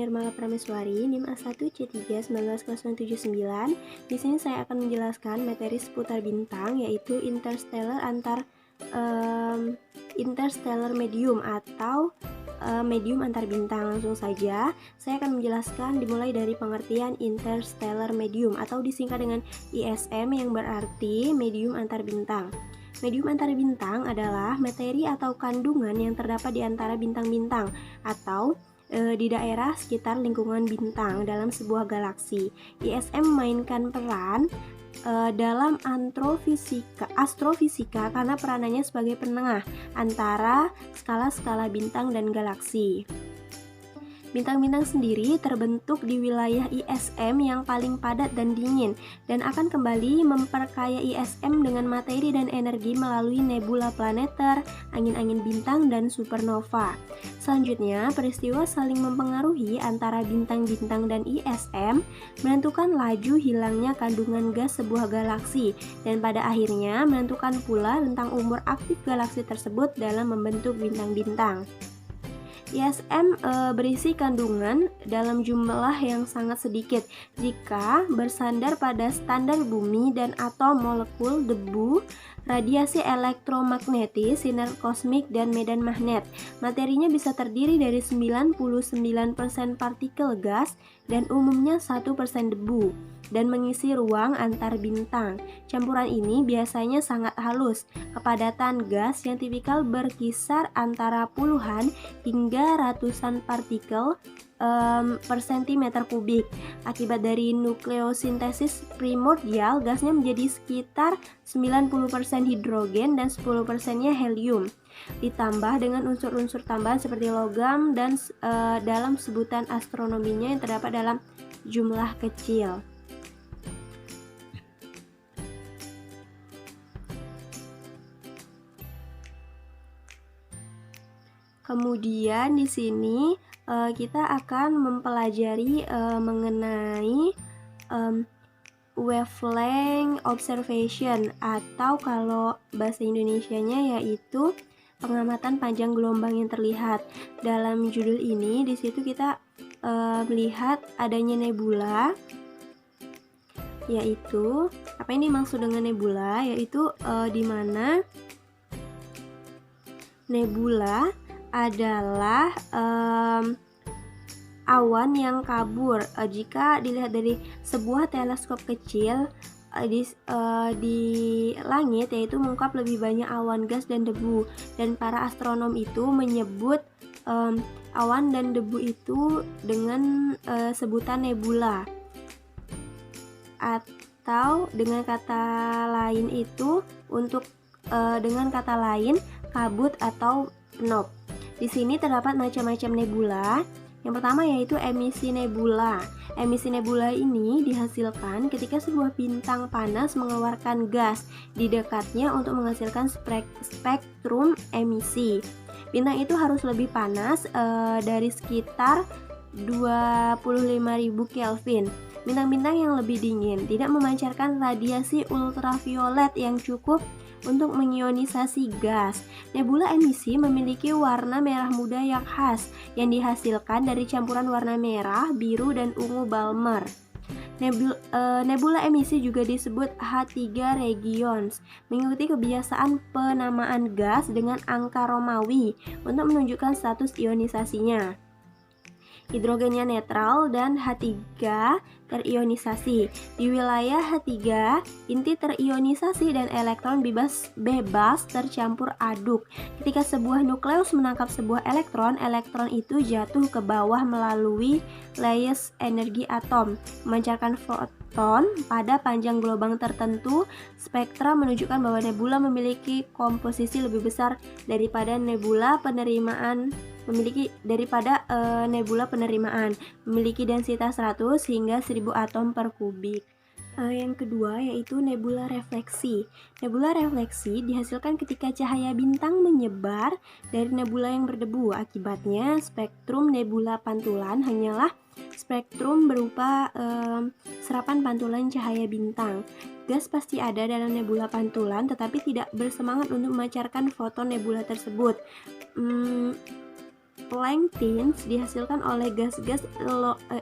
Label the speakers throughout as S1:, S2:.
S1: Nirmala Prameswari, NIM A1C3190079. Di sini saya akan menjelaskan materi seputar bintang, yaitu interstellar medium atau medium antar bintang. Langsung saja, saya akan menjelaskan dimulai dari pengertian interstellar medium atau disingkat dengan ISM yang berarti medium antar bintang. Medium antar bintang adalah materi atau kandungan yang terdapat di antara bintang-bintang atau di daerah sekitar lingkungan bintang dalam sebuah galaksi. ISM memainkan peran dalam astrofisika karena peranannya sebagai penengah antara skala-skala bintang dan galaksi. Bintang-bintang sendiri terbentuk di wilayah ISM yang paling padat dan dingin dan akan kembali memperkaya ISM dengan materi dan energi melalui nebula planeter, angin-angin bintang, dan supernova. Selanjutnya, peristiwa saling mempengaruhi antara bintang-bintang dan ISM menentukan laju hilangnya kandungan gas sebuah galaksi dan pada akhirnya menentukan pula tentang umur aktif galaksi tersebut dalam membentuk bintang-bintang. ISM berisi kandungan dalam jumlah yang sangat sedikit jika bersandar pada standar bumi dan atom, molekul, debu, radiasi elektromagnetis, sinar kosmik, dan medan magnet. Materinya bisa terdiri dari 99% partikel gas dan umumnya 1% debu dan mengisi ruang antar bintang. Campuran ini biasanya sangat halus. Kepadatan gas yang tipikal berkisar antara puluhan hingga ratusan partikel per sentimeter kubik. Akibat dari nukleosintesis primordial, gasnya menjadi sekitar 90% hidrogen dan 10%-nya helium. Ditambah dengan unsur-unsur tambahan seperti logam dan dalam sebutan astronominya yang terdapat dalam jumlah kecil. Kemudian di sini kita akan mempelajari mengenai wavelength observation atau kalau bahasa Indonesianya yaitu pengamatan panjang gelombang yang terlihat. Dalam judul ini di situ kita melihat adanya nebula, yaitu apa ini maksud dengan nebula, yaitu di mana nebula adalah awan yang kabur. Jika dilihat dari sebuah teleskop kecil di langit, yaitu mengungkap lebih banyak awan gas dan debu, dan para astronom itu menyebut awan dan debu itu dengan sebutan nebula, atau dengan kata lain itu dengan kata lain kabut atau nop. Di sini terdapat macam-macam nebula. Yang pertama yaitu emisi nebula. Emisi nebula ini dihasilkan ketika sebuah bintang panas mengeluarkan gas di dekatnya untuk menghasilkan spektrum emisi. Bintang itu harus lebih panas dari sekitar 25.000 Kelvin. Bintang-bintang yang lebih dingin tidak memancarkan radiasi ultraviolet yang cukup untuk mengionisasi gas. Nebula emisi memiliki warna merah muda yang khas yang dihasilkan dari campuran warna merah, biru, dan ungu Balmer. Nebula emisi juga disebut H3 regions, mengikuti kebiasaan penamaan gas dengan angka Romawi untuk menunjukkan status ionisasinya. Hidrogennya netral dan H3 terionisasi. Di wilayah H3, inti terionisasi dan elektron bebas tercampur aduk. Ketika sebuah nukleus menangkap sebuah elektron, elektron itu jatuh ke bawah melalui layers energi atom, memancarkan foton pada panjang gelombang tertentu. Spektra menunjukkan bahwa nebula memiliki komposisi lebih besar daripada nebula penerimaan, memiliki densitas 100 hingga 1000 atom per kubik. Yang kedua yaitu nebula refleksi. Nebula refleksi dihasilkan ketika cahaya bintang menyebar dari nebula yang berdebu. Akibatnya spektrum nebula pantulan hanyalah spektrum berupa serapan pantulan cahaya bintang. Gas pasti ada dalam nebula pantulan tetapi tidak bersemangat untuk memancarkan foton nebula tersebut. planktons dihasilkan oleh gas-gas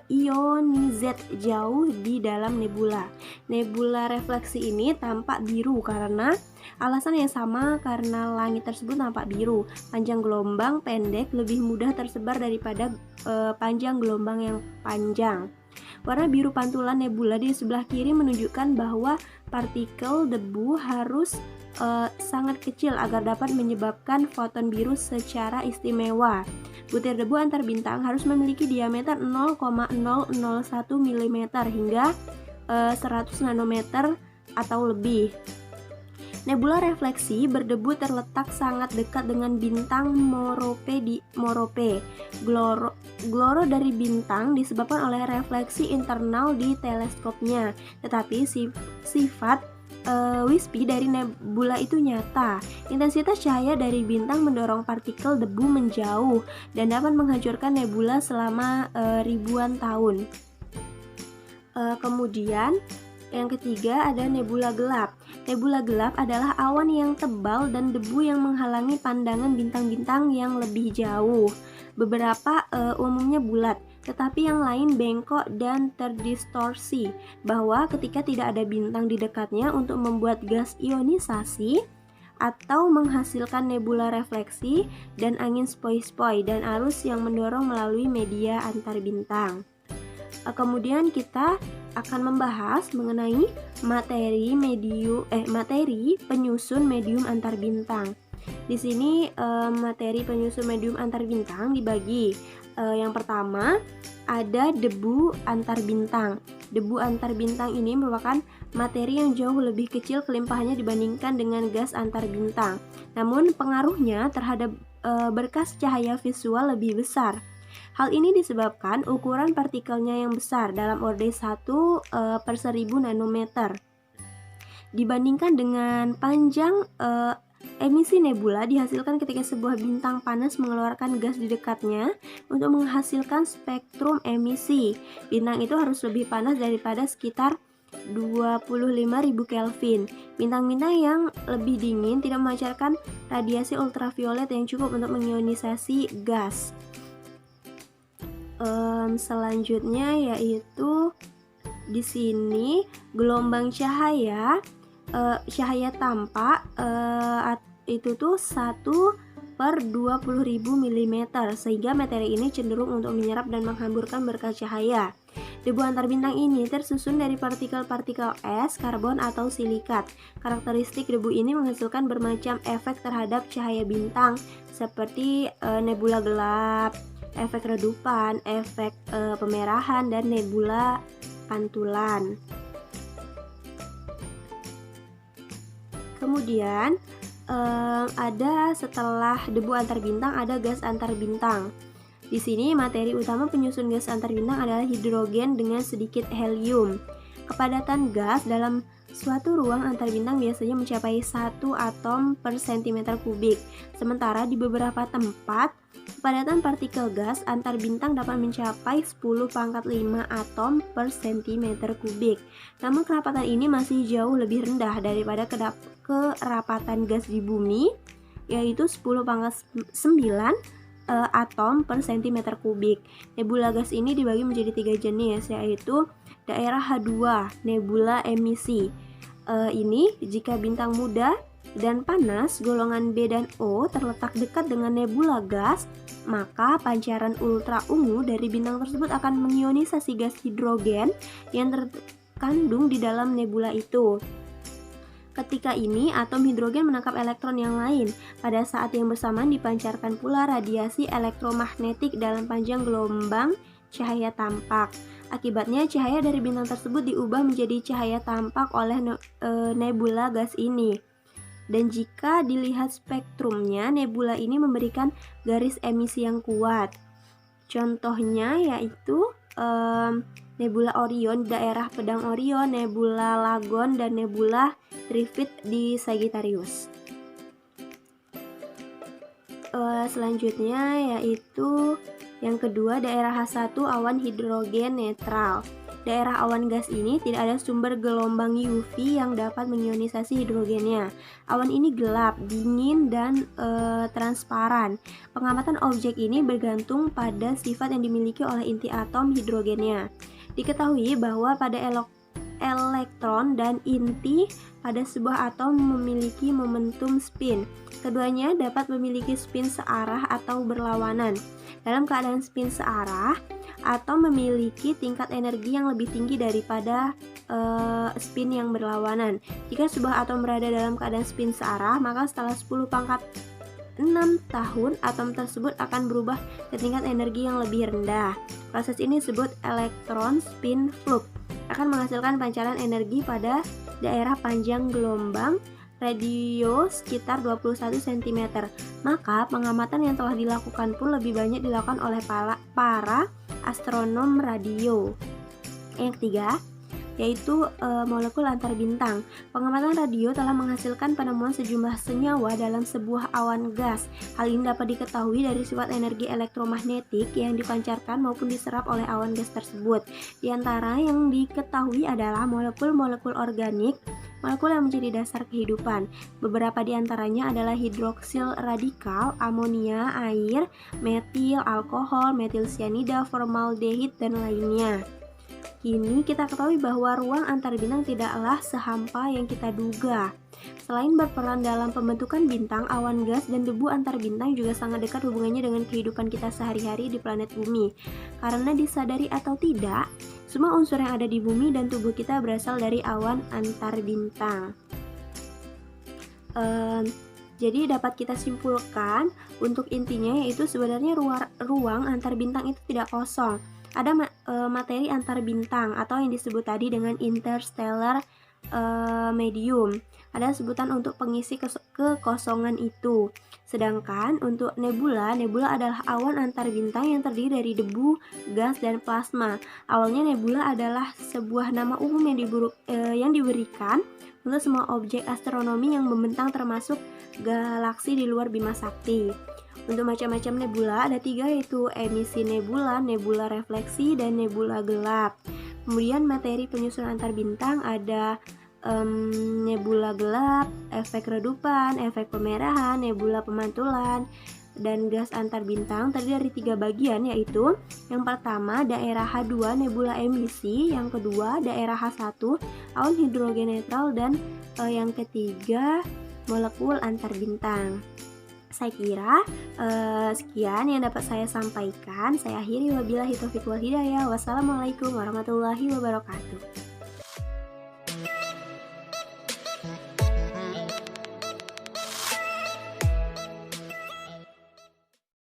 S1: ionizat jauh di dalam nebula. Nebula refleksi ini tampak biru karena alasan yang sama, karena langit tersebut tampak biru. Panjang gelombang pendek lebih mudah tersebar daripada panjang gelombang yang panjang. Warna biru pantulan nebula di sebelah kiri menunjukkan bahwa partikel debu harus sangat kecil agar dapat menyebabkan foton biru secara istimewa. Butir debu antar bintang harus memiliki diameter 0,001 mm hingga 100 nanometer atau lebih. Nebula refleksi berdebu terletak sangat dekat dengan bintang Morope. Gloro dari bintang disebabkan oleh refleksi internal di teleskopnya, tetapi sifat wispy dari nebula itu nyata. Intensitas cahaya dari bintang mendorong partikel debu menjauh dan dapat menghancurkan nebula selama ribuan tahun. Kemudian yang ketiga ada nebula gelap. Nebula gelap adalah awan yang tebal dan debu yang menghalangi pandangan bintang-bintang yang lebih jauh. Beberapa umumnya bulat, tetapi yang lain bengkok dan terdistorsi, bahwa ketika tidak ada bintang di dekatnya untuk membuat gas ionisasi atau menghasilkan nebula refleksi dan angin spoi-spoi dan arus yang mendorong melalui media antar bintang. Kemudian kita akan membahas mengenai materi penyusun medium antar bintang. Di sini materi penyusun medium antar bintang dibagi. Yang pertama ada debu antar bintang. Debu antar bintang ini merupakan materi yang jauh lebih kecil kelimpahannya dibandingkan dengan gas antar bintang. Namun pengaruhnya terhadap berkas cahaya visual lebih besar. Hal ini disebabkan ukuran partikelnya yang besar dalam orde 1/1000 nanometer. Dibandingkan dengan panjang emisi nebula dihasilkan ketika sebuah bintang panas mengeluarkan gas di dekatnya untuk menghasilkan spektrum emisi. Bintang itu harus lebih panas daripada sekitar 25.000 Kelvin. Bintang-bintang yang lebih dingin tidak memancarkan radiasi ultraviolet yang cukup untuk mengionisasi gas. Selanjutnya yaitu di sini gelombang cahaya tampak itu tuh 1/20.000 mm, sehingga materi ini cenderung untuk menyerap dan menghamburkan berkas cahaya. Debu antar bintang ini tersusun dari partikel-partikel es, karbon atau silikat. Karakteristik debu ini menghasilkan bermacam efek terhadap cahaya bintang seperti nebula gelap, efek redupan, efek pemerahan, dan nebula pantulan. Kemudian ada setelah debu antar bintang ada gas antar bintang. Di sini materi utama penyusun gas antar bintang adalah hidrogen dengan sedikit helium. Kepadatan gas dalam suatu ruang antar bintang biasanya mencapai 1 atom per cm kubik. Sementara di beberapa tempat kepadatan partikel gas antar bintang dapat mencapai 10⁵ atom per cm kubik. Namun kerapatan ini masih jauh lebih rendah daripada kerapatan gas di bumi, yaitu 10⁹ atom per cm kubik. Nebula gas ini dibagi menjadi 3 jenis, yaitu daerah H2, nebula emisi. Ini jika bintang muda dan panas golongan B dan O terletak dekat dengan nebula gas, maka pancaran ultra ungu dari bintang tersebut akan mengionisasi gas hidrogen yang terkandung di dalam nebula itu. Ketika ini, atom hidrogen menangkap elektron yang lain. Pada saat yang bersamaan dipancarkan pula radiasi elektromagnetik dalam panjang gelombang cahaya tampak. Akibatnya, cahaya dari bintang tersebut diubah menjadi cahaya tampak oleh nebula gas ini. Dan jika dilihat spektrumnya, nebula ini memberikan garis emisi yang kuat. Contohnya yaitu nebula Orion, daerah pedang Orion, nebula Lagon, dan nebula Trifid di Sagittarius. Selanjutnya yaitu yang kedua daerah H1, awan hidrogen netral. daerah awan gas ini tidak ada sumber gelombang UV yang dapat mengionisasi hidrogennya. Awan ini gelap, dingin, dan transparan. Pengamatan objek ini bergantung pada sifat yang dimiliki oleh inti atom hidrogennya. Diketahui bahwa pada elektron dan inti pada sebuah atom memiliki momentum spin. Keduanya dapat memiliki spin searah atau berlawanan. Dalam keadaan spin searah, atom memiliki tingkat energi yang lebih tinggi daripada spin yang berlawanan. Jika sebuah atom berada dalam keadaan spin searah, maka setelah 10 pangkat 6 tahun, atom tersebut akan berubah ke tingkat energi yang lebih rendah. Proses ini disebut elektron spin flux. Akan menghasilkan pancaran energi pada daerah panjang gelombang radio sekitar 21 cm. Maka pengamatan yang telah dilakukan pun lebih banyak dilakukan oleh para astronom radio. Yang ketiga, yaitu molekul antar bintang. Pengamatan radio telah menghasilkan penemuan sejumlah senyawa dalam sebuah awan gas. Hal ini dapat diketahui dari sifat energi elektromagnetik yang dipancarkan maupun diserap oleh awan gas tersebut. Di antara yang diketahui adalah molekul-molekul organik, molekul yang menjadi dasar kehidupan. Beberapa di antaranya adalah hidroksil radikal, amonia, air, metil, alkohol, metil sianida, formaldehid, dan lainnya. Kini kita ketahui bahwa ruang antar bintang tidaklah sehampa yang kita duga. Selain berperan dalam pembentukan bintang, awan gas dan debu antar bintang juga sangat dekat hubungannya dengan kehidupan kita sehari-hari di planet bumi. Karena disadari atau tidak, semua unsur yang ada di bumi dan tubuh kita berasal dari awan antar bintang. Jadi dapat kita simpulkan untuk intinya yaitu sebenarnya ruang antar bintang itu tidak kosong. Ada materi antar bintang atau yang disebut tadi dengan interstellar medium. Ada sebutan untuk pengisi kekosongan itu. Sedangkan untuk nebula adalah awan antar bintang yang terdiri dari debu, gas, dan plasma. Awalnya nebula adalah sebuah nama umum yang diberikan untuk semua objek astronomi yang membentang termasuk galaksi di luar Bima Sakti. Untuk macam-macam nebula ada 3 yaitu emisi nebula, nebula refleksi, dan nebula gelap. Kemudian materi penyusunan antar bintang ada nebula gelap, efek redupan, efek pemerahan, nebula pemantulan, dan gas antar bintang terdiri dari 3 bagian yaitu yang pertama daerah H2 nebula emisi, yang kedua daerah H1 awan hidrogen netral, dan yang ketiga molekul antar bintang. Saya kira sekian yang dapat saya sampaikan. Saya akhiri, wabillahi taufiq wal hidayah. Wassalamualaikum warahmatullahi wabarakatuh.